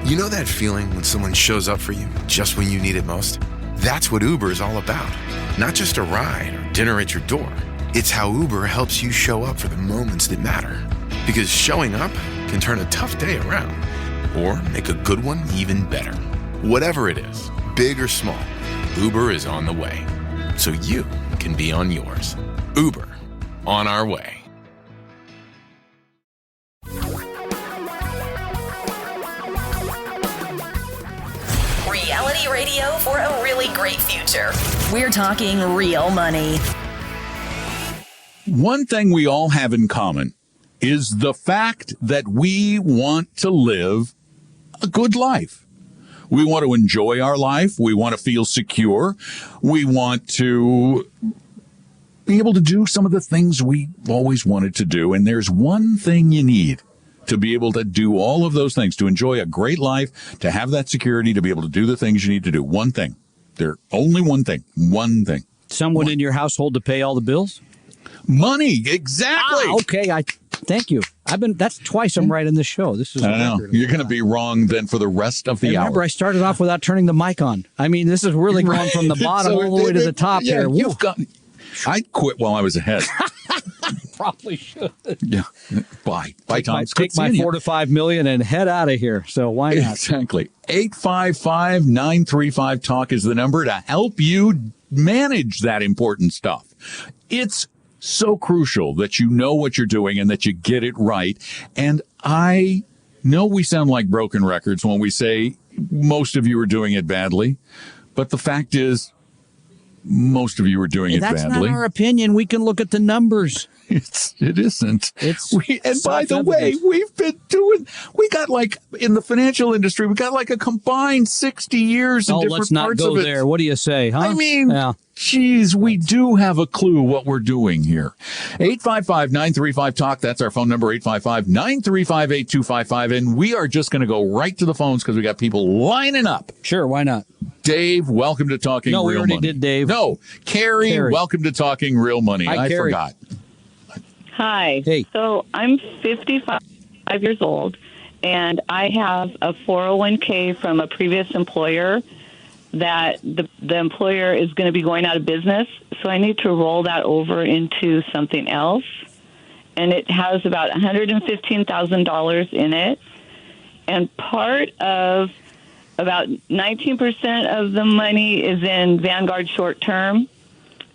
You know that feeling when someone shows up for you just when you need it most? That's what Uber is all about. Not just a ride or dinner at your door. It's how Uber helps you show up for the moments that matter. Because showing up can turn a tough day around or make a good one even better. Whatever it is, big or small, Uber is on the way. So you can be on yours. Uber, on our way. Reality radio for a really great future. We're talking real money. One thing we all have in common is the fact that we want to live a good life. We want to enjoy our life. We want to feel secure. We want to be able to do some of the things we always wanted to do. And there's one thing you need to be able to do all of those things, to enjoy a great life, to have that security, to be able to do the things you need to do. One thing. There only one thing. One thing. Someone in your household to pay all the bills? Money. Exactly. Okay. Thank you. That's twice I'm right in this show. This is. I know. You're going to be wrong then for the rest of the hour. Remember, I started off without turning the mic on. I mean, this is really going from the bottom all the way to the top here. I quit while I was ahead. Probably should. Yeah. Bye, Tom. Take my $4 to $5 million and head out of here. So why not? Exactly. 855-935-TALK is the number to help you manage that important stuff. It's so crucial that you know what you're doing and that you get it right. And I know we sound like broken records when we say most of you are doing it badly, but the fact is most of you are doing it badly. That's not our opinion. We can look at the numbers. It isn't. And by the way, we got like in the financial industry, we got like a combined 60 years in different parts of it. Let's not go there. What do you say, huh? I mean, geez, we do have a clue what we're doing here. 855-935-TALK. That's our phone number, 855-935-8255. And we are just going to go right to the phones because we got people lining up. Sure, why not? Dave, welcome to Talking Real Money. No, we already did, Dave. No, Carrie, welcome to Talking Real Money. Hi, Carrie. Forgot. Hi. Hey. So I'm 55 years old, and I have a 401k from a previous employer that the employer is going to be going out of business. So I need to roll that over into something else. And it has about $115,000 in it. And part of about 19% of the money is in Vanguard short term,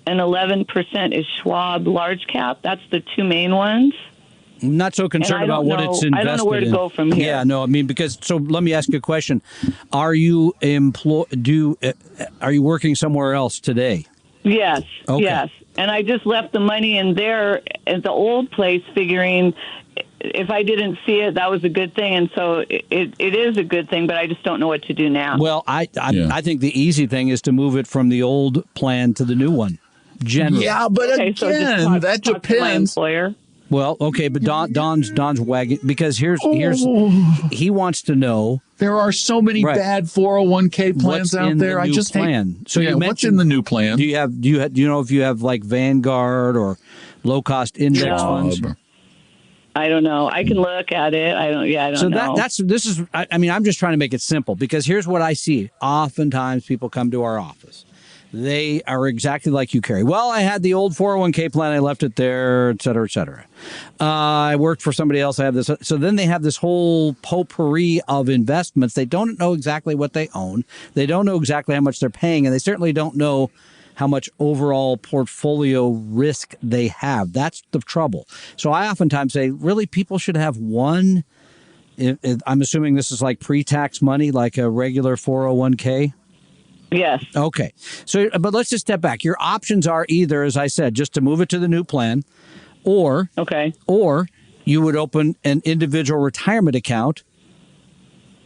and 11% is Schwab large cap. That's the two main ones. I'm not so concerned about what it's invested in. I don't know where to go from here. Yeah, no, I mean, so let me ask you a question. Are you are you working somewhere else today? Yes, okay. Yes. And I just left the money in there at the old place figuring if I didn't see it, that was a good thing. And so it is a good thing, but I just don't know what to do now. Well, I think the easy thing is to move it from the old plan to the new one. Generally. Yeah, but again, that depends. Well, okay, but Don's wagging because here's he wants to know. There are so many bad 401k plans out there. I just plan. So you what's in the new plan? Do you know if you have like Vanguard or low cost index funds? I don't know. I can look at it. I don't know. I'm just trying to make it simple because here's what I see. Oftentimes people come to our office. They are exactly like you, Carrie. Well, I had the old 401k plan. I left it there, et cetera, et cetera. I worked for somebody else. I have this. So then they have this whole potpourri of investments. They don't know exactly what they own. They don't know exactly how much they're paying. And they certainly don't know how much overall portfolio risk they have. That's the trouble. So I oftentimes say, really, people should have one. I'm assuming this is like pre-tax money, like a regular 401k. Yes. Okay. So, but let's just step back. Your options are either, as I said, just to move it to the new plan, or you would open an individual retirement account.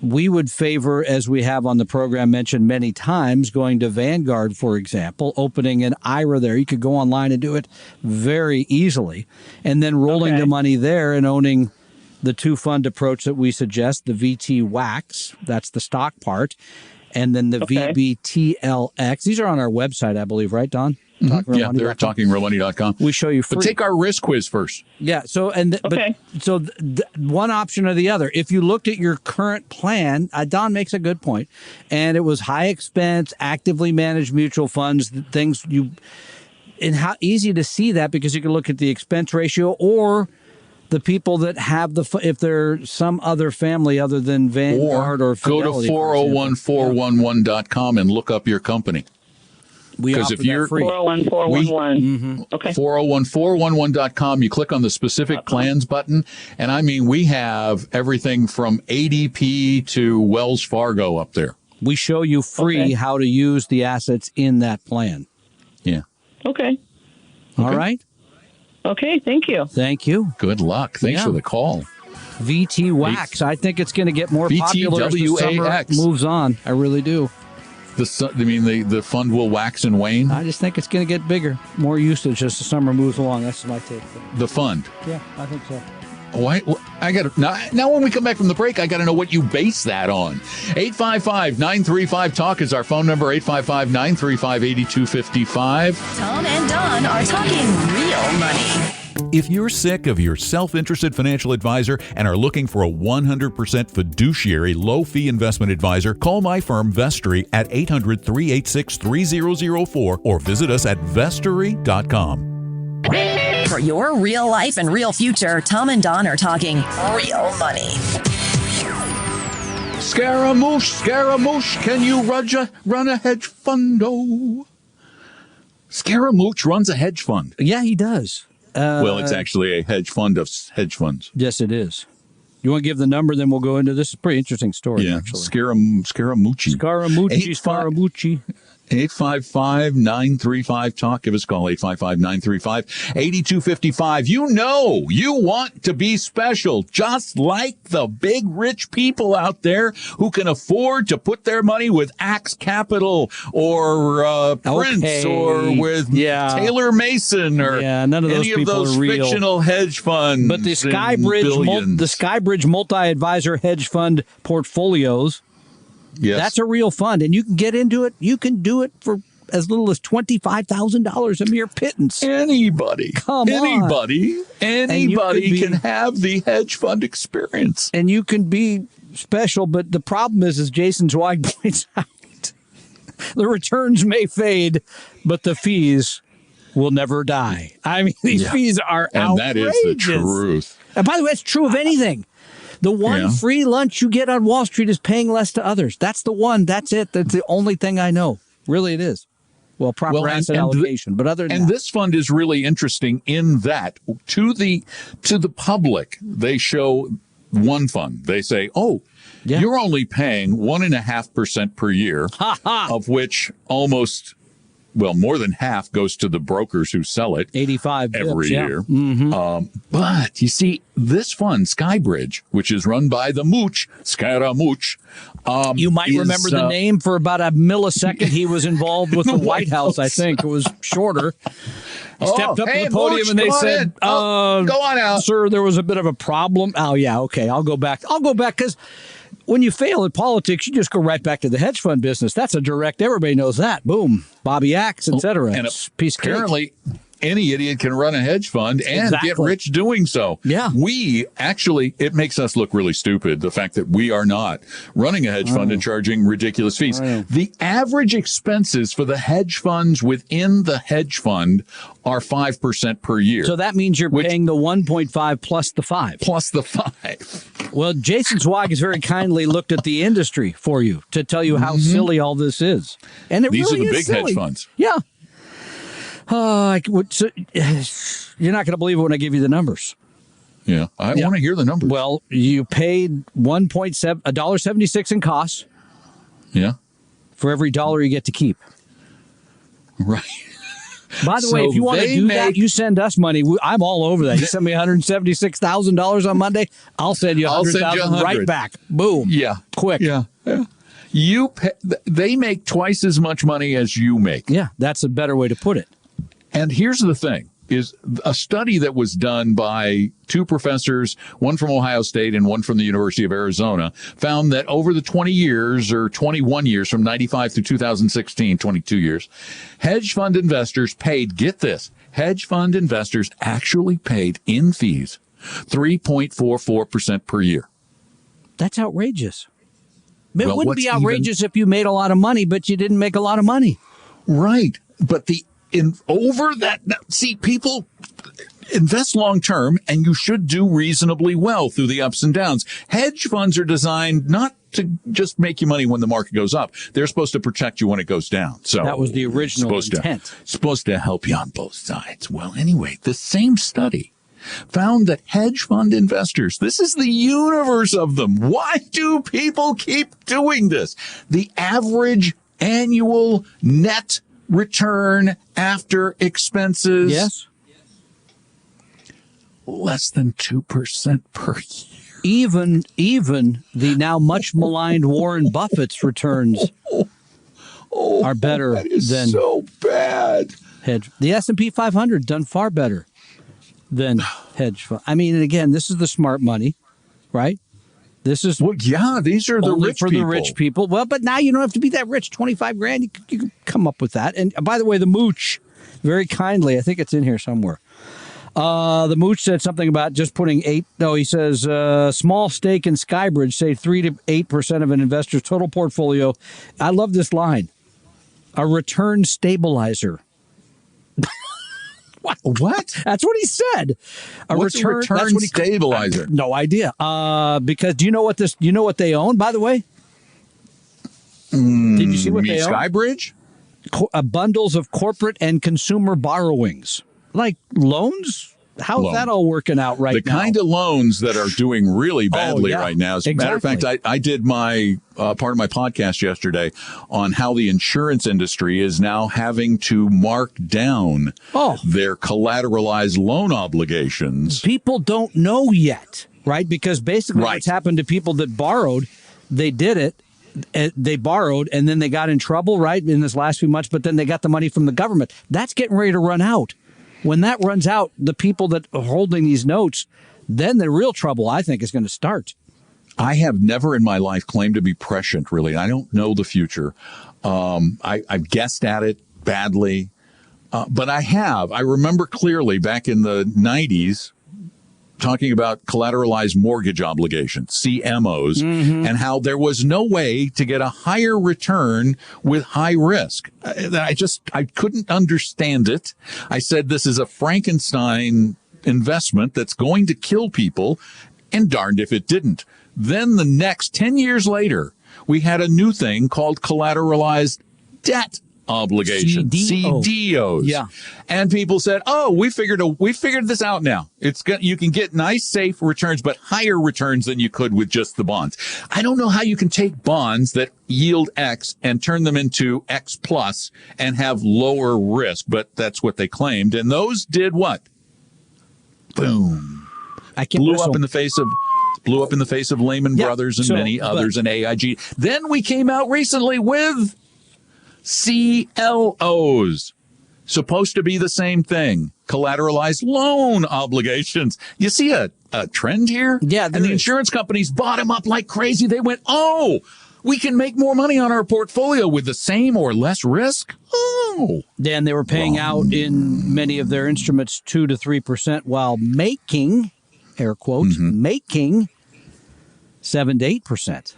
We would favor, as we have on the program mentioned many times, going to Vanguard, for example, opening an IRA there. You could go online and do it very easily, and then rolling the money there and owning the two-fund approach that we suggest, the VT WAX, that's the stock part. and then the Okay. VBTLX. These are on our website, I believe, right, Don? Yeah, they're at talkingrealmoney.com. We show you free. But take our risk quiz first. Yeah. So Okay. one option or the other. If you looked at your current plan, Don makes a good point, and it was high expense, actively managed mutual funds, things and how easy to see that because you can look at the expense ratio or the people that have if they're some other family other than Vanguard or Fidelity. Go to 401411.com and look up your company. Because if you're 401411. Okay. 401411.com, you click on the specific plans button. And I mean, we have everything from ADP to Wells Fargo up there. We show you free how to use the assets in that plan. Yeah. Okay. All right. Okay. Thank you. Thank you. Good luck. Thanks for the call. VT Wax. I think it's going to get more popular as the summer moves on. I really do. The fund will wax and wane? I just think it's going to get bigger, more usage as the summer moves along. That's my take. The fund? Yeah, I think so. Why? I got now. When we come back from the break, I got to know what you base that on. 855-935-TALK is our phone number. 855-935-8255. Tom and Don are talking real money. If you're sick of your self-interested financial advisor and are looking for a 100% fiduciary low-fee investment advisor, call my firm Vestory at 800-386-3004 or visit us at vestory.com. For your real life and real future, Tom and Don are talking real money. Scaramouche, can you run a hedge fundo? Scaramouche runs a hedge fund. Yeah, he does. Well, it's actually a hedge fund of hedge funds. Yes, it is. You want to give the number, then we'll go into this. It's a pretty interesting story, actually. Scaramucci. Scaramucci. 855-935-TALK. Give us a call, 855-935-8255. You know you want to be special, just like the big rich people out there who can afford to put their money with Axe Capital or Prince or with Taylor Mason or none of those any of people those are real. Fictional hedge funds. But the Skybridge multi-advisor hedge fund portfolios, yes, that's a real fund, and you can get into it. You can do it for as little as $25,000 a mere pittance. Anybody can have the hedge fund experience, and you can be special. But the problem is, as Jason Zweig points out, the returns may fade, but the fees will never die. I mean, these fees are outrageous. And that is the truth. And by the way, it's true of anything. The one free lunch you get on Wall Street is paying less to others. That's the one. That's it. That's the only thing I know. Really, it is. Well, proper asset allocation. But other than this fund is really interesting in that to the public, they show one fund. They say, you're only paying 1.5% per year, of which more than half goes to the brokers who sell it 85 every year. Mm-hmm. But you see, this fund, Skybridge, which is run by the Mooch, Scaramouche. You might remember the name for about a millisecond. He was involved with the White House, I think. It was shorter. He stepped up to the podium Mooch, and they said, go on out. Sir, there was a bit of a problem. Oh, yeah, okay, I'll go back because when you fail at politics, you just go right back to the hedge fund business. That's a direct, everybody knows that. Boom. Bobby Axe, et cetera. And apparently, any idiot can run a hedge fund and get rich doing so. Yeah. It makes us look really stupid, the fact that we are not running a hedge fund and charging ridiculous fees. The average expenses for the hedge funds within the hedge fund are 5% per year. So that means you're paying the 1.5 plus the 5. Plus the 5. Well, Jason Zweig has very kindly looked at the industry for you to tell you how silly all this is. And these really are the big silly. hedge funds. Yeah. You're not going to believe it when I give you the numbers. Yeah, I want to hear the numbers. Well, you paid $1.76 in costs. Yeah. For every dollar you get to keep. Right. By the way, if you want to do that, you send us money. I'm all over that. You send me $176,000 on Monday, I'll send you $100,000 right back. Boom. Yeah. Quick. Yeah. They make twice as much money as you make. Yeah, that's a better way to put it. And here's the thing. is a study that was done by two professors, one from Ohio State and one from the University of Arizona, found that over the 20 years or 21 years from 95 through 2016, 22 years, hedge fund investors paid, get this, hedge fund investors actually paid in fees 3.44% per year. That's outrageous. It Well, wouldn't be what's outrageous if you made a lot of money, but you didn't make a lot of money. Right. But people invest long term, and you should do reasonably well through the ups and downs. Hedge funds are designed not to just make you money when the market goes up. They're supposed to protect you when it goes down. So that was the original intent. Supposed to help you on both sides. Well, anyway, the same study found that hedge fund investors, this is the universe of them. Why do people keep doing this? The average annual net return after expenses. Yes. Less than 2% per year. Even the now much maligned Warren Buffett's returns are better that is than so bad. hedge. The S&P 500 done far better than hedge fund. I mean, and again, this is the smart money, right? This is these are the only rich for people. the rich people. Well, but now you don't have to be that rich. 25 grand, you can come up with that. And by the way, the mooch, very kindly, I think it's in here somewhere. The mooch said something about just putting he says small stake in Skybridge, say 3 to 8% of an investor's total portfolio. I love this line. A return stabilizer. What? That's what he said. What's a return stabilizer? No idea. Because do you know what they own, by the way? Did you see what they own? Skybridge? Bundles of corporate and consumer borrowings. Like loans? How's that all working out right now? The kind of loans that are doing really badly right now. As a matter of fact, I did my part of my podcast yesterday on how the insurance industry is now having to mark down their collateralized loan obligations. People don't know yet, right? Because basically what's happened to people that borrowed, they did it. They borrowed and then they got in trouble, right, in this last few months, but then they got the money from the government. That's getting ready to run out. When that runs out, the people that are holding these notes, then the real trouble, I think, is going to start. I have never in my life claimed to be prescient, really. I don't know the future. I've guessed at it badly, but I have. I remember clearly back in the 90s talking about collateralized mortgage obligations, CMOs, and how there was no way to get a higher return with high risk. I couldn't understand it. I said, this is a Frankenstein investment that's going to kill people, and darned if it didn't. Then the next 10 years later, we had a new thing called collateralized debt obligations, CDOs. Yeah. And people said, "Oh, we figured this out now. You can get nice, safe returns, but higher returns than you could with just the bonds." I don't know how you can take bonds that yield X and turn them into X plus and have lower risk, but that's what they claimed. And those did what? Boom. Blew up in the face of Lehman Brothers and many others and AIG. Then we came out recently with CLOs, supposed to be the same thing, collateralized loan obligations. You see a trend here? Yeah. And the insurance companies bought them up like crazy. They went, we can make more money on our portfolio with the same or less risk. Dan, they were paying out in many of their instruments 2 to 3% while making, air quotes, making 7 to 8%.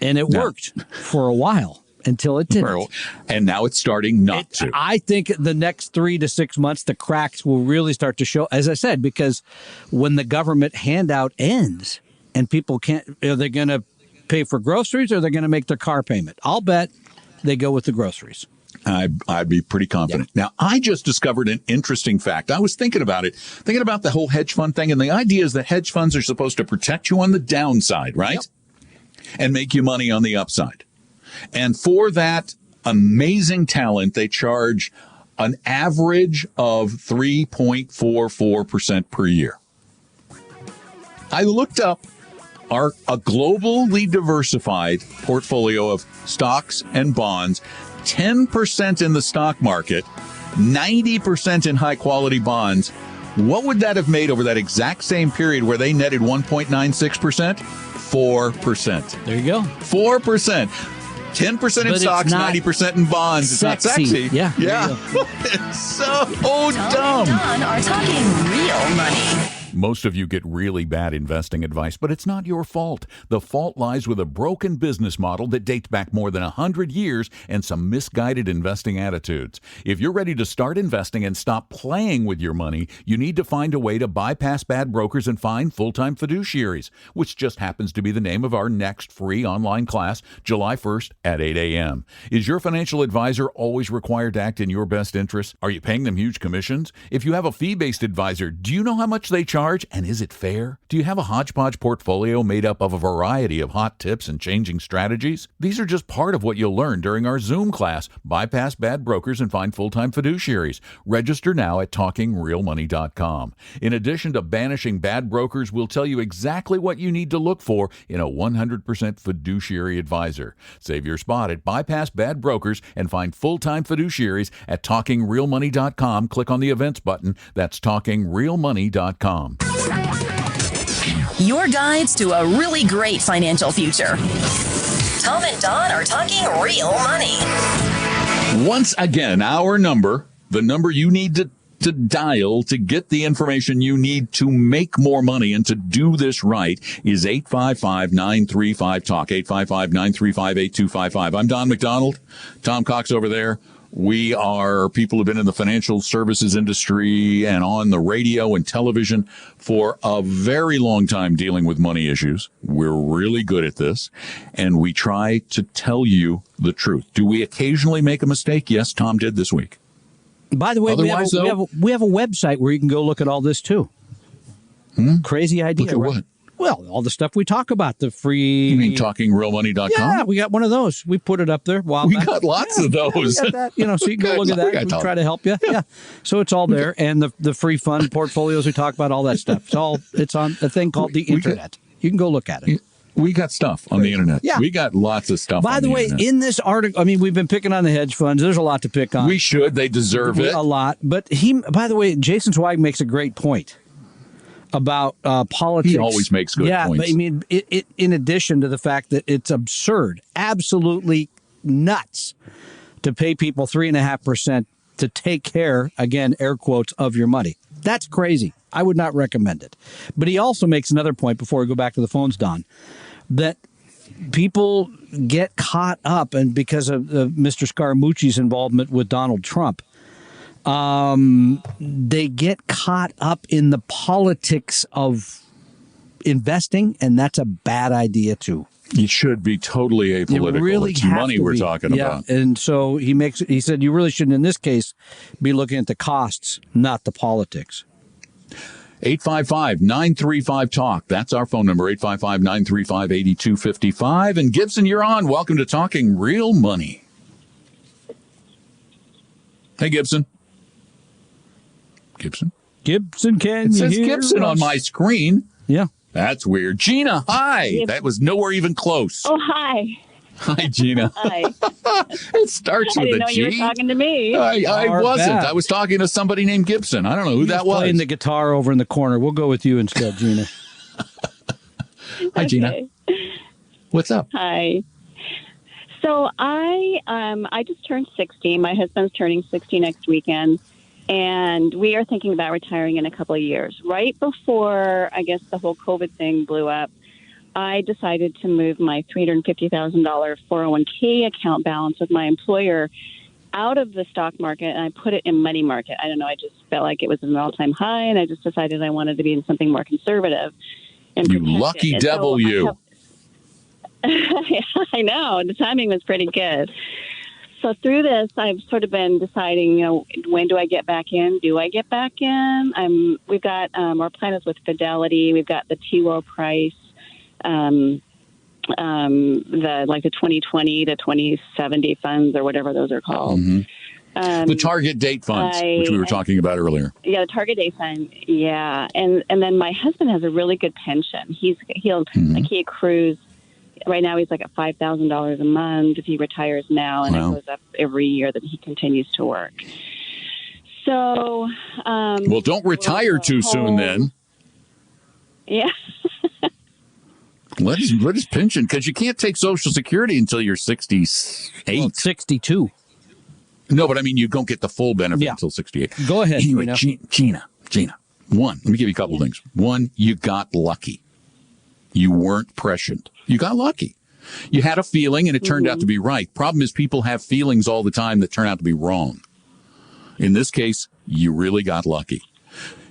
And it worked for a while. Until it didn't. And now it's starting not to. I think the next 3 to 6 months, the cracks will really start to show, as I said, because when the government handout ends and people can't, are they going to pay for groceries or they're going to make their car payment? I'll bet they go with the groceries. I'd be pretty confident. Yeah. Now, I just discovered an interesting fact. I was thinking about the whole hedge fund thing. And the idea is that hedge funds are supposed to protect you on the downside, right? Yep. And make you money on the upside. And for that amazing talent, they charge an average of 3.44% per year. I looked up a globally diversified portfolio of stocks and bonds, 10% in the stock market, 90% in high-quality bonds. What would that have made over that exact same period where they netted 1.96%? 4%. There you go. 4%. 10% in But it's stocks, not 90% in bonds. It's not sexy. Yeah. Yeah. It's so Tom dumb. and Don are talking real money. Most of you get really bad investing advice, but it's not your fault. The fault lies with a broken business model that dates back more than 100 years and some misguided investing attitudes. If you're ready to start investing and stop playing with your money, you need to find a way to bypass bad brokers and find full-time fiduciaries, which just happens to be the name of our next free online class, July 1st at 8 a.m. Is your financial advisor always required to act in your best interest? Are you paying them huge commissions? If you have a fee-based advisor, do you know how much they charge? And is it fair? Do you have a hodgepodge portfolio made up of a variety of hot tips and changing strategies? These are just part of what you'll learn during our Zoom class, Bypass Bad Brokers and Find Full-Time Fiduciaries. Register now at TalkingRealMoney.com. In addition to banishing bad brokers, we'll tell you exactly what you need to look for in a 100% fiduciary advisor. Save your spot at Bypass Bad Brokers and Find Full-Time Fiduciaries at TalkingRealMoney.com. Click on the events button. That's TalkingRealMoney.com. Your guides to a really great financial future. Tom and Don are talking real money. Once again, our number, the number you need to dial to get the information you need to make more money and to do this right is 855-935-TALK, 855-935-8255. I'm Don McDonald. Tom Cox over there. We are people who've been in the financial services industry and on the radio and television for a very long time dealing with money issues. We're really good at this, and we try to tell you the truth. Do we occasionally make a mistake? Yes, Tom did this week. By the way, we have a website where you can go look at all this, too. Crazy idea. Look at right? what? Well, all the stuff we talk about, the free... You mean TalkingRealMoney.com? Yeah, we got one of those. We put it up there. We got lots of those. We got that, so you can go look at that. We try to help you. Yeah. So it's all there. And the free fund portfolios we talk about, all that stuff. It's on a thing called the internet. You can go look at it. We got stuff on the internet. Yeah. We got lots of stuff By the way, internet. in this article, we've been picking on the hedge funds. There's a lot to pick on. We should. They deserve it. A lot. But by the way, Jason Zweig makes a great point about politics. He always makes good points. Yeah, but it in addition to the fact that it's absurd, absolutely nuts, to pay people 3.5% to take care, again, air quotes, of your money. That's crazy. I would not recommend it. But he also makes another point before we go back to the phones, Don, that people get caught up, and because of Mr. Scaramucci's involvement with Donald Trump, they get caught up in the politics of investing, and that's a bad idea too. You should be totally apolitical. Really it's money we're talking about. And so he said you really shouldn't, in this case, be looking at the costs, not the politics. 855-935-TALK. That's our phone number, 855-935-8255. And Gibson, you're on. Welcome to Talking Real Money. Hey, Gibson. Gibson, can you hear? It says hear Gibson us? on my screen. Yeah. That's weird. Gina, hi. That was nowhere even close. Oh, hi. Hi, Gina. Hi. It starts I with didn't know a G. you were talking to me. I Our wasn't. bad. I was talking to somebody named Gibson. I don't know who that was. Playing the guitar over in the corner. We'll go with you instead, Gina. Hi, Gina. Okay. What's up? Hi. So I just turned 60. My husband's turning 60 next weekend, and we are thinking about retiring in a couple of years. Right before, I guess, the whole COVID thing blew up, I decided to move my $350,000 401k account balance with my employer out of the stock market, and I put it in money market. I don't know. I just felt like it was an all-time high, and I just decided I wanted to be in something more conservative. And You protect lucky it. devil, you. I know. The timing was pretty good. So through this, I've sort of been deciding, when do I get back in? Do I get back in? We've got our plan is with Fidelity. We've got the T. Rowe Price, the 2020 to 2070 funds or whatever those are called. Mm-hmm. The target date funds, which we were talking about earlier. Yeah, the target date fund. Yeah, and then my husband has a really good pension. He accrues. Right now, he's like at $5,000 a month if he retires now, and it goes up every year that he continues to work. So, well, don't retire too soon then. Yeah. Let his pension, because you can't take Social Security until you're 68. Well, 62. No, but I mean, you don't get the full benefit until 68. Go ahead, anyway, Gina. Gina. One, let me give you a couple of things. One, you got lucky. You weren't prescient. You got lucky. You had a feeling, and it turned out to be right. Problem is, people have feelings all the time that turn out to be wrong. In this case, you really got lucky.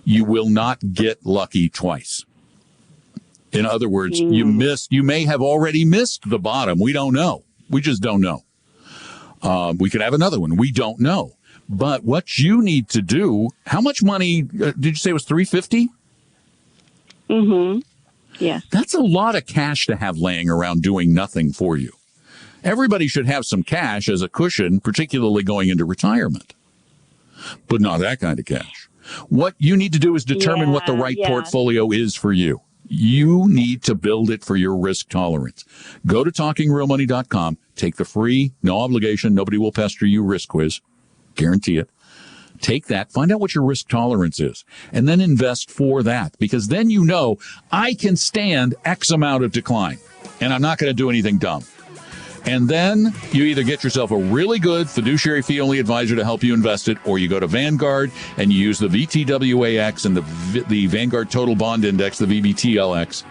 You will not get lucky twice. In other words, you may have already missed the bottom. We don't know. We just don't know. We could have another one. We don't know. But what you need to do, how much money, did you say it was $350? Mm-hmm. Yeah. That's a lot of cash to have laying around doing nothing for you. Everybody should have some cash as a cushion, particularly going into retirement. But not that kind of cash. What you need to do is determine what the right portfolio is for you. You need to build it for your risk tolerance. Go to talkingrealmoney.com. Take the free, no obligation, nobody will pester you risk quiz. Guarantee it. Take that, find out what your risk tolerance is, and then invest for that. Because then you know, I can stand X amount of decline, and I'm not going to do anything dumb. And then you either get yourself a really good fiduciary fee-only advisor to help you invest it, or you go to Vanguard and you use the VTWAX and the Vanguard Total Bond Index, the VBTLX,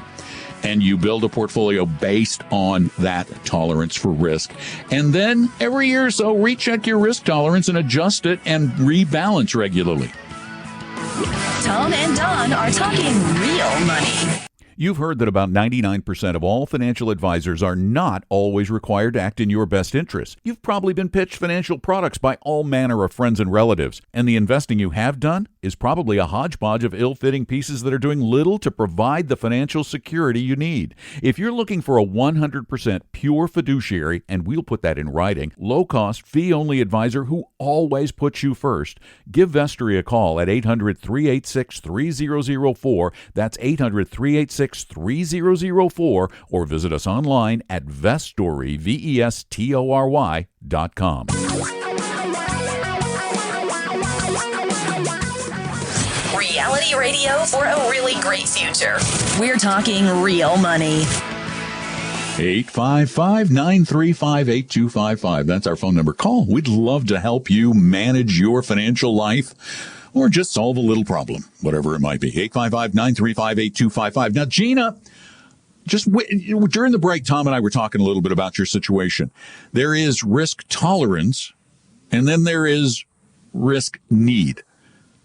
and you build a portfolio based on that tolerance for risk. And then every year or so, recheck your risk tolerance and adjust it and rebalance regularly. Tom and Don are talking real money. You've heard that about 99% of all financial advisors are not always required to act in your best interest. You've probably been pitched financial products by all manner of friends and relatives, and the investing you have done is probably a hodgepodge of ill-fitting pieces that are doing little to provide the financial security you need. If you're looking for a 100% pure fiduciary, and we'll put that in writing, low-cost, fee-only advisor who always puts you first, give Vestory a call at 800-386-3004. That's 800-386-3004, or visit us online at Vestory, VESTORY.com. Reality radio for a really great future. We're talking real money. 855-935-8255. That's our phone number. Call. We'd love to help you manage your financial life or just solve a little problem, whatever it might be. 855-935-8255. Now, Gina, during the break, Tom and I were talking a little bit about your situation. There is risk tolerance, and then there is risk need.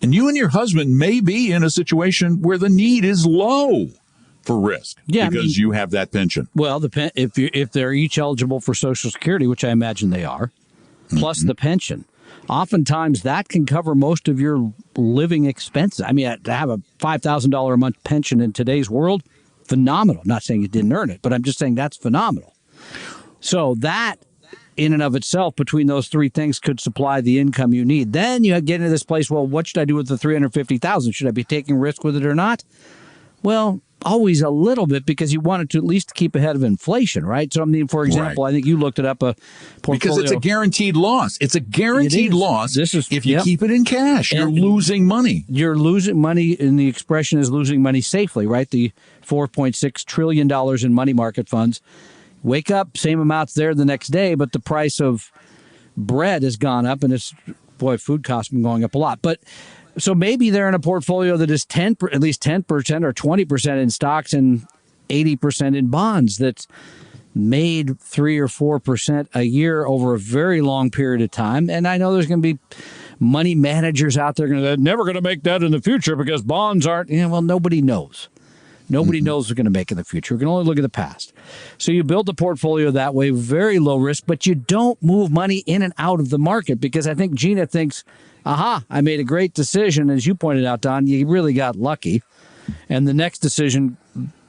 And you and your husband may be in a situation where the need is low for risk because you have that pension. Well, if they're each eligible for Social Security, which I imagine they are, plus the pension, oftentimes that can cover most of your living expenses. I mean, to have a $5,000 a month pension in today's world, phenomenal. I'm not saying you didn't earn it, but I'm just saying that's phenomenal. So that in and of itself, between those three things, could supply the income you need. Then you get into this place, well, what should I do with the $350,000? Should I be taking risk with it or not? Well, always a little bit, because you want it to at least keep ahead of inflation, right? So, I mean, for example, I think you looked it up a portfolio. Because it's a guaranteed loss. It's a guaranteed loss. If you keep it in cash, you're losing money. You're losing money, and the expression is losing money safely, right? The $4.6 trillion in money market funds. Wake up, same amounts there the next day, but the price of bread has gone up, and food costs have been going up a lot. But so maybe they're in a portfolio that is at least 10% or 20% in stocks and 80% in bonds that's made 3 or 4% a year over a very long period of time. And I know there's going to be money managers out there they're never going to make that in the future because bonds aren't. Well, nobody knows. Nobody knows they're going to make in the future. We can only look at the past. So you build a portfolio that way, very low risk, but you don't move money in and out of the market, because I think Gina thinks, aha, I made a great decision. As you pointed out, Don, you really got lucky. And the next decision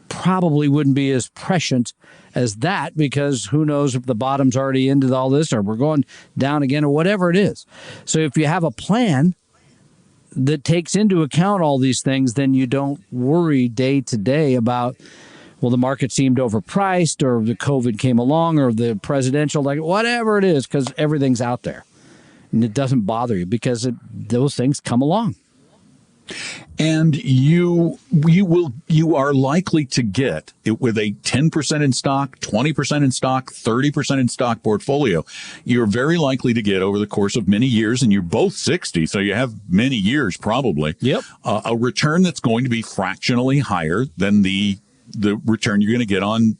probably wouldn't be as prescient as that, because who knows if the bottom's already into all this or we're going down again or whatever it is. So if you have a plan that takes into account all these things, then you don't worry day to day about, well, the market seemed overpriced, or the COVID came along, or the presidential, whatever it is, because everything's out there. And it doesn't bother you because those things come along. And you are likely to get it with a 10% in stock, 20% in stock, 30% in stock portfolio. You're very likely to get over the course of many years, and you're both 60, so you have many years probably. Yep. A return that's going to be fractionally higher than the return you're going to get on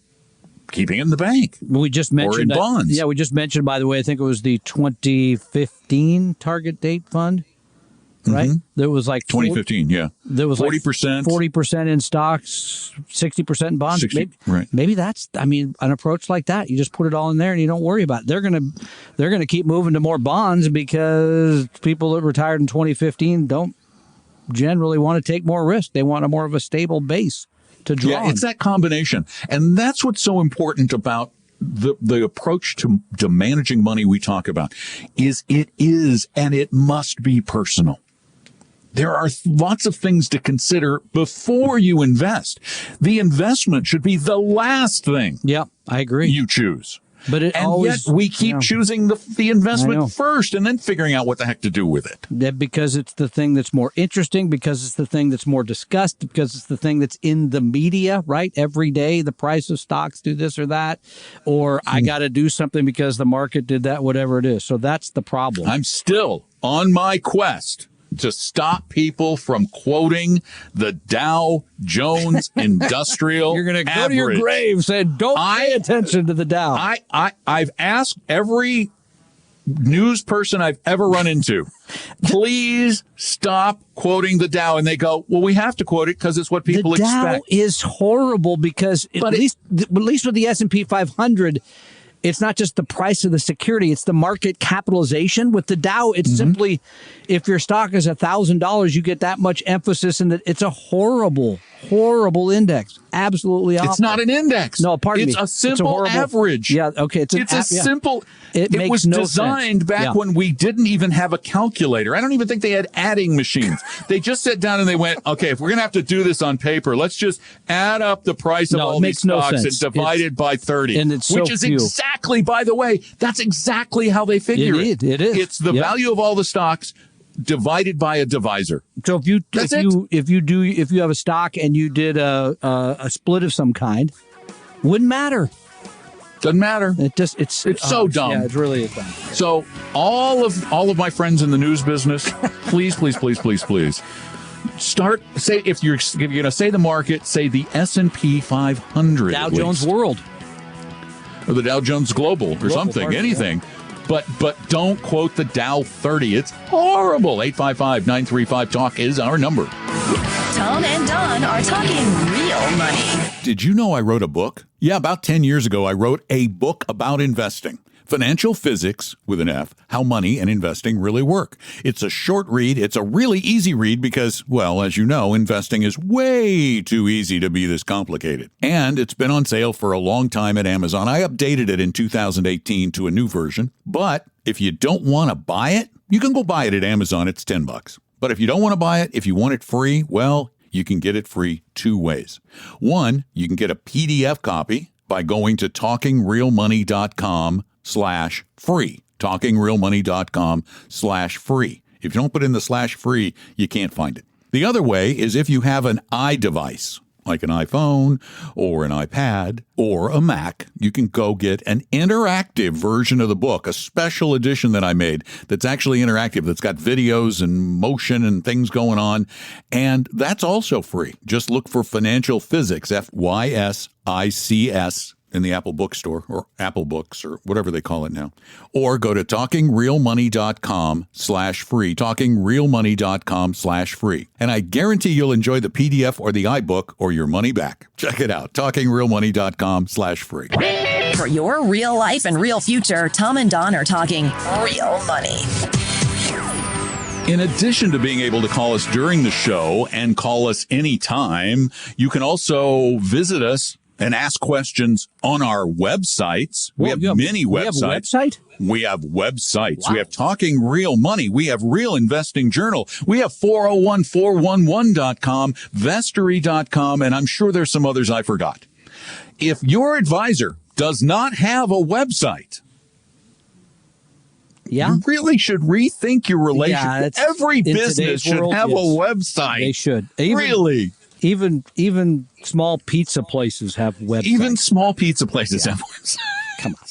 keeping it in the bank. We just mentioned or in bonds. Yeah, we just mentioned, by the way, I think it was the 2015 target date fund. Right? There was like 2015, yeah. There was 40%. 40% in stocks, 60% in bonds. 60, right. Maybe that's, an approach like that. You just put it all in there and you don't worry about it. They're gonna keep moving to more bonds because people that retired in 2015 don't generally want to take more risk. They want more of a stable base to draw on. It's that combination. And that's what's so important about the approach to managing money we talk about is and it must be personal. There are lots of things to consider before you invest. The investment should be the last thing. Yeah, I agree. You choose. But yet we keep choosing the investment first and then figuring out what the heck to do with it. Because it's the thing that's more interesting, because it's the thing that's more discussed, because it's the thing that's in the media, right? Every day, the price of stocks do this or that, or I got to do something because the market did that, whatever it is. So that's the problem. I'm still on my quest to stop people from quoting the Dow Jones Industrial You're going to go Average. to your grave saying, don't pay attention to the Dow. I've asked every news person I've ever run into, please stop quoting the Dow. And they go, well, we have to quote it because it's what people expect. The Dow is horrible because at least with the S&P 500, it's not just the price of the security, it's the market capitalization. With the Dow, it's simply, if your stock is $1,000, you get that much emphasis in that. It's a horrible index. Absolutely awful. It's not an index. No, pardon me. It's a simple average. Yeah, okay. It's a simple. It makes was no designed sense. back when we didn't even have a calculator. I don't even think they had adding machines. They just sat down and they went, okay, if we're going to have to do this on paper, let's just add up the price of all these stocks and divide it by 30. And it's which is exactly, by the way, that's exactly how they figure it. It is. It's the value of all the stocks divided by a divisor. So if you have a stock and you did a split of some kind, wouldn't matter. Doesn't matter. It's so dumb. Yeah, it really is dumb. So all of my friends in the news business, please start if you're going to say the market, say the S&P 500, Dow Jones World, or the Dow Jones Global or something, anything. Yeah. But don't quote the Dow 30. It's horrible. 855-935-TALK is our number. Tom and Don are talking real money. Did you know I wrote a book? Yeah, about 10 years ago, I wrote a book about investing. Financial Physics, with an F, How Money and Investing Really Work. It's a short read. It's a really easy read because, well, as you know, investing is way too easy to be this complicated. And it's been on sale for a long time at Amazon. I updated it in 2018 to a new version. But if you don't want to buy it, you can go buy it at Amazon. It's $10. But if you don't want to buy it, if you want it free, well, you can get it free two ways. One, you can get a PDF copy by going to talkingrealmoney.com/free. talkingrealmoney.com/free. If you don't put in the /free, you can't find it. The other way is if you have an iDevice, like an iPhone or an iPad or a Mac, you can go get an interactive version of the book, a special edition that I made that's actually interactive, that's got videos and motion and things going on. And that's also free. Just look for Financial Physics, FYSICS, in the Apple Bookstore or Apple Books or whatever they call it now. Or go to talkingrealmoney.com/free, talkingrealmoney.com/free. And I guarantee you'll enjoy the PDF or the iBook or your money back. Check it out, talkingrealmoney.com/free. For your real life and real future, Tom and Don are talking real money. In addition to being able to call us during the show and call us anytime, you can also visit us and ask questions on our websites. We have many websites. We have websites. Wow. We have Talking Real Money. We have Real Investing Journal. We have 401411.com, Vestory.com, and I'm sure there's some others I forgot. If your advisor does not have a website, Yeah. You really should rethink your relationship. Yeah, it's- Every in business today's should world, have yes. a website. They should. Really? Even small pizza places have websites. Even small pizza places have websites. Come on.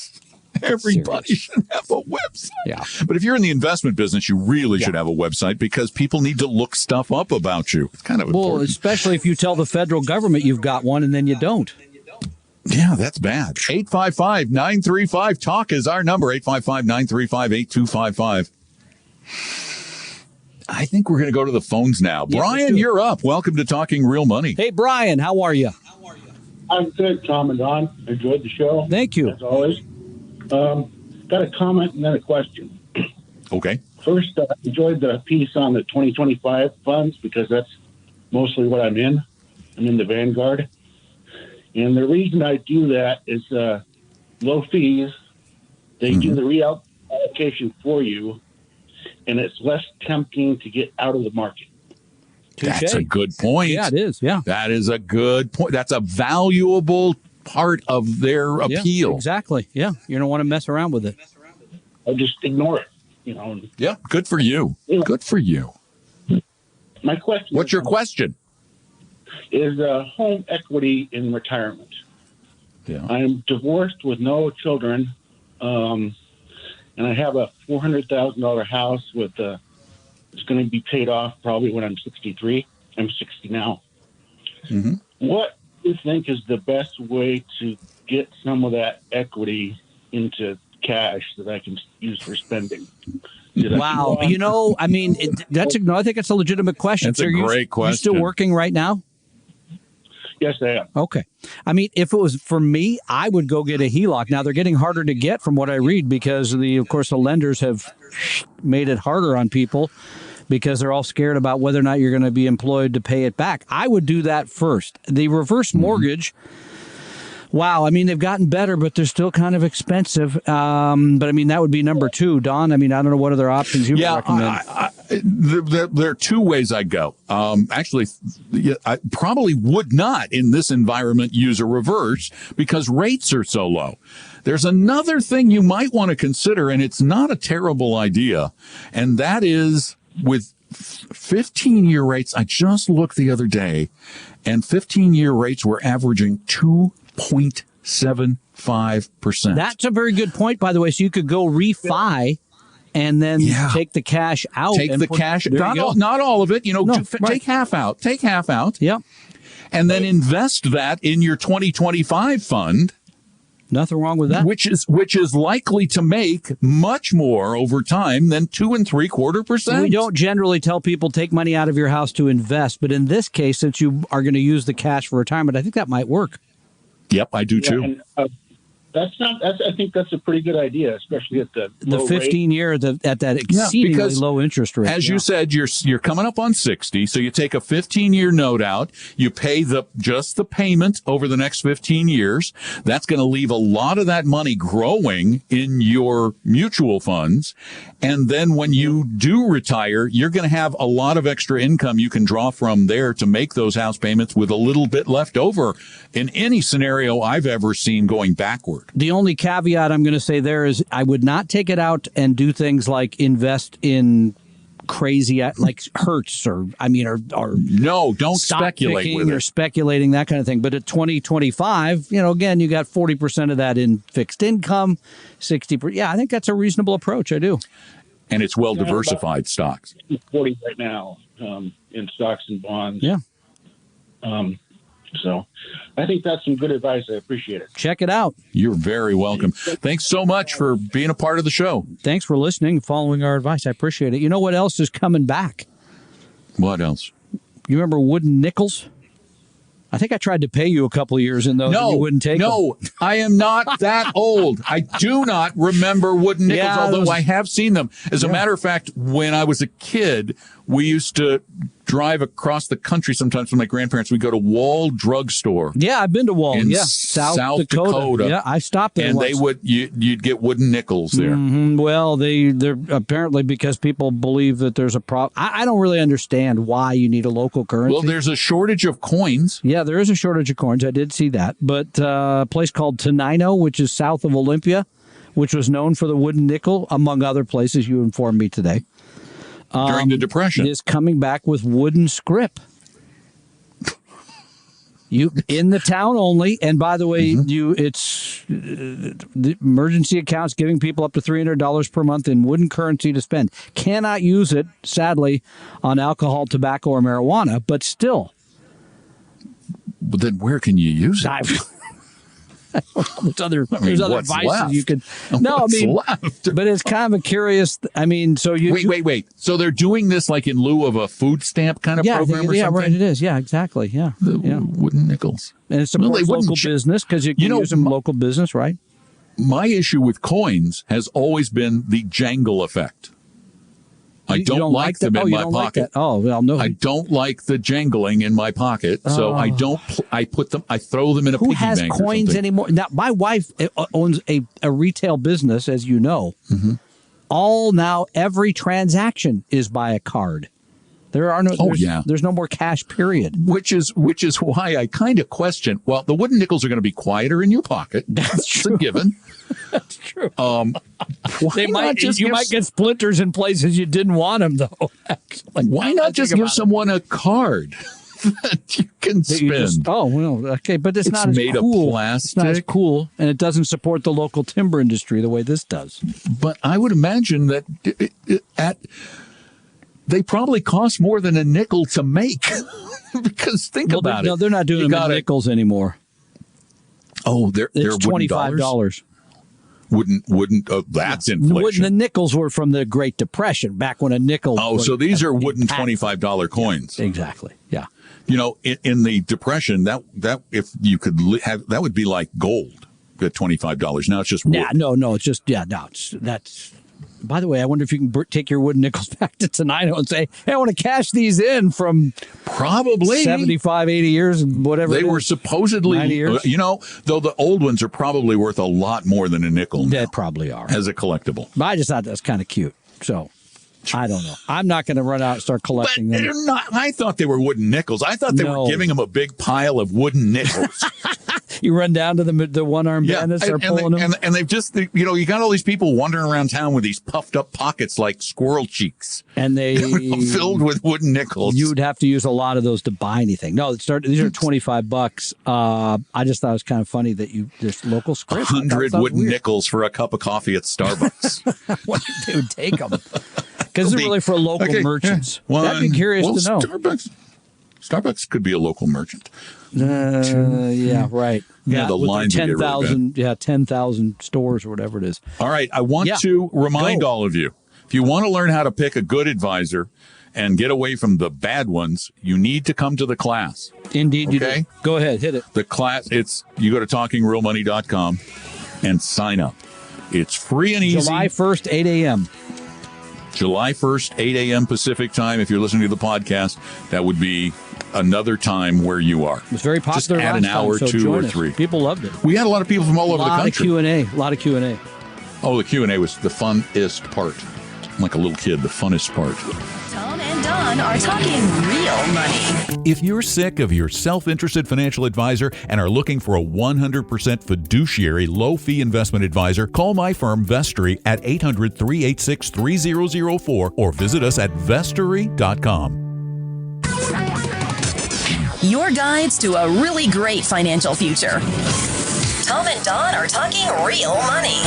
Everybody should have a website. Yeah. But if you're in the investment business, you really should have a website because people need to look stuff up about you. It's kind of Well, important. especially if you tell the federal government you've got one and then you don't. Yeah, that's bad. 855-935-TALK is our number. 855-935-8255. I think we're going to go to the phones now. Yeah, let's Brian, do it. you're up. Welcome to Talking Real Money. Hey, Brian, how are you? I'm good, Tom and Don. Enjoyed the show. Thank you. As always. Got a comment and then a question. Okay. First, I enjoyed the piece on the 2025 funds because that's mostly what I'm in. I'm in the Vanguard. And the reason I do that is low fees. They do the reallocation for you, and it's less tempting to get out of the market. That's a good point. Yeah, it is. Yeah. That is a good point. That's a valuable part of their Yeah, appeal. exactly. Yeah. You don't want to mess around with it. I just ignore it, you know. Yeah, good for you. Yeah. Good for you. My question What's your question? is home equity in retirement. Yeah. I'm divorced with no children, and I have a $400,000 house with it's going to be paid off probably when I'm 63. I'm 60 now. Mm-hmm. What do you think is the best way to get some of that equity into cash that I can use for spending? Wow. You know, I mean, I think it's a legitimate question. That's a So great question. You still working right now? Yes, I am. Okay. I mean, if it was for me, I would go get a HELOC. Now, they're getting harder to get from what I read because, of course, the lenders have made it harder on people because they're all scared about whether or not you're going to be employed to pay it back. I would do that first. The reverse mortgage, wow, I mean, they've gotten better, but they're still kind of expensive. But, I mean, that would be number two. Don, I mean, I don't know what other options you would recommend. There are two ways I go. Actually, I probably would not in this environment use a reverse because rates are so low. There's another thing you might want to consider, and it's not a terrible idea, and that is with 15-year rates. I just looked the other day, and 15-year rates were averaging 2.75%. That's a very good point, by the way. So you could go refi and then take the cash out. Take the cash. Not all of it. You know, take half out. Take half out. Yep. And then invest that in your 2025 fund. Nothing wrong with that. Which is likely to make much more over time than 2 3/4%. We don't generally tell people take money out of your house to invest, but in this case, since you are going to use the cash for retirement, I think that might work. Yep, I do too. And, I think that's a pretty good idea, especially at the 15-year at that exceedingly low interest rate. As you said, you're coming up on 60, so you take a 15-year note out, you pay just the payment over the next 15 years. That's going to leave a lot of that money growing in your mutual funds, and then when you do retire, you're going to have a lot of extra income you can draw from there to make those house payments with a little bit left over in any scenario I've ever seen going backward. The only caveat I'm going to say there is I would not take it out and do things like invest in crazy, like Hertz or no, don't speculate with it. Or speculating, that kind of thing. But at 2025, again, you got 40% of that in fixed income, 60%. Yeah, I think that's a reasonable approach. I do. And it's well diversified stocks. 40 right now in stocks and bonds. Yeah. So I think that's some good advice. I appreciate it. Check it out. You're very welcome. Thanks so much for being a part of the show. Thanks for listening, following our advice. I appreciate it. You know what else is coming back? What else? You remember wooden nickels? I think I tried to pay you a couple of years in those and you wouldn't take them. No, I am not that old. I do not remember wooden nickels, although I have seen them. As a matter of fact, when I was a kid, we used to drive across the country sometimes with my grandparents. We'd go to Wall Drug Store. Yeah, I've been to Wall. In Yeah, South Dakota. Yeah, I stopped there. And once. you'd get wooden nickels there. Mm-hmm. Well, they're apparently because people believe that there's a problem. I don't really understand why you need a local currency. Well, there's a shortage of coins. Yeah, there is a shortage of coins. I did see that. But a place called Tenino, which is south of Olympia, which was known for the wooden nickel, among other places you informed me today, During the Depression. is coming back with wooden scrip. You in the town only, and by the way, it's the emergency accounts giving people up to $300 per month in wooden currency to spend. Cannot use it, sadly, on alcohol, tobacco, or marijuana, but still. But then where can you use it? There's other what's vices left? you could. No, What's I mean, left? but it's kind of a curious. I mean, so you Wait. So they're doing this like in lieu of a food stamp kind of yeah, program or yeah, something? right. It is. Yeah, exactly. Yeah, yeah. Wooden nickels. And it supports local business because you can use them in local business, right? My issue with coins has always been the jangle effect. I don't like them in my pocket. Oh, well, no. I don't like the jangling in my pocket, so I don't. I throw them in a Who piggy has bank coins or anymore? Now, my wife owns a retail business, as you know. Every transaction is by a card. There are no. There's no more cash. Period. Which is why I kind of question. Well, the wooden nickels are going to be quieter in your pocket. That's true. It's a given. That's true. They might get splinters in places you didn't want them, though. Why not just give someone a card that you can spend? Okay, but it's not made as cool. of plastic. It's not as cool, and it doesn't support the local timber industry the way this does. But I would imagine that they probably cost more than a nickel to make. Because think about it. No, they're not doing them in nickels anymore. Oh, they're $25. Wooden. That's inflation. The nickels were from the Great Depression, back when a nickel. Oh, so these are wooden $25 coins. Yeah, exactly. Yeah. You know, in the Depression, that if you could have that would be like gold at $25. Now it's just wood. Yeah, no, it's just that's. By the way, I wonder if you can take your wooden nickels back to Tenino and say, hey, I want to cash these in from probably 75, 80 years, whatever. They were supposedly, 90 years. Though the old ones are probably worth a lot more than a nickel. They probably are. As a collectible. But I just thought that's kind of cute. So I don't know. I'm not going to run out and start collecting them. They're not. I thought they were wooden nickels. I thought they were giving them a big pile of wooden nickels. You run down to the one-armed bandits, start pulling them. And they've just, you got all these people wandering around town with these puffed up pockets like squirrel cheeks. And they filled with wooden nickels. You'd have to use a lot of those to buy anything. No, these are $25. I just thought it was kind of funny that there's local script. 100 wooden nickels for a cup of coffee at Starbucks. What if they would take them? Because they're really for local merchants. Yeah. That'd be curious to know. Starbucks could be a local merchant. Yeah, right. Yeah, the lines 10,000. Yeah, 10,000 stores or whatever it is. All right, I want to remind all of you, if you want to learn how to pick a good advisor and get away from the bad ones, you need to come to the class. Indeed, you do. Go ahead, hit it. The class, you go to talkingrealmoney.com and sign up. It's free and easy. July 1st, 8 a.m. July 1st, 8 a.m. Pacific time. If you're listening to the podcast, that would be another time where you are. It was very popular. Just add an hour, time, so 2 or 3. People loved it. We had a lot of people from all over the country. A lot of Q&A. Oh, the Q&A was the funnest part. I'm like a little kid, the funnest part. Tom and Don are talking real money. If you're sick of your self-interested financial advisor and are looking for a 100% fiduciary low-fee investment advisor, call my firm Vestory at 800-386-3004 or visit us at vestory.com. Your guides to a really great financial future. Tom and Don are talking real money.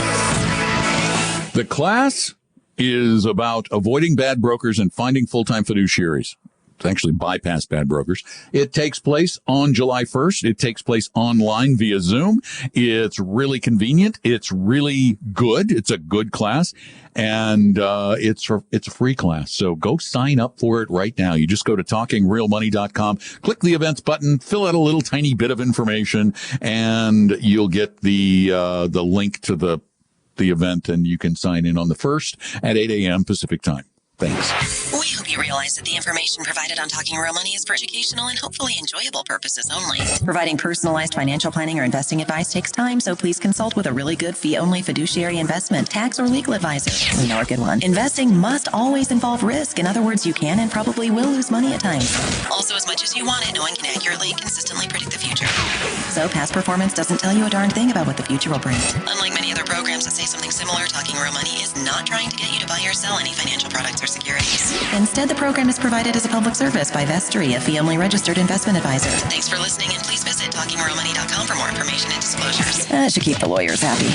The class is about avoiding bad brokers and finding full-time fiduciaries. To actually bypass bad brokers. It takes place on July 1st. It takes place online via Zoom. It's really convenient. It's really good. It's a good class. And it's a free class. So go sign up for it right now. You just go to talkingrealmoney.com, click the events button, fill out a little tiny bit of information, and you'll get the link to the event, and you can sign in on the 1st at 8 a.m. Pacific time. Thanks. We hope you realize that the information provided on Talking Real Money is for educational and hopefully enjoyable purposes only. Providing personalized financial planning or investing advice takes time, so please consult with a really good fee-only fiduciary investment, tax, or legal advisor. We know a good one. Investing must always involve risk. In other words, you can and probably will lose money at times. Also, as much as you want it, no one can accurately and consistently predict the future. So past performance doesn't tell you a darn thing about what the future will bring. Unlike many other programs that say something similar, Talking Real Money is not trying to get you to buy or sell any financial products or securities. Instead, the program is provided as a public service by Vestry, a fee-only registered investment advisor. Thanks for listening, and please visit TalkingRealMoney.com for more information and disclosures. That should keep the lawyers happy.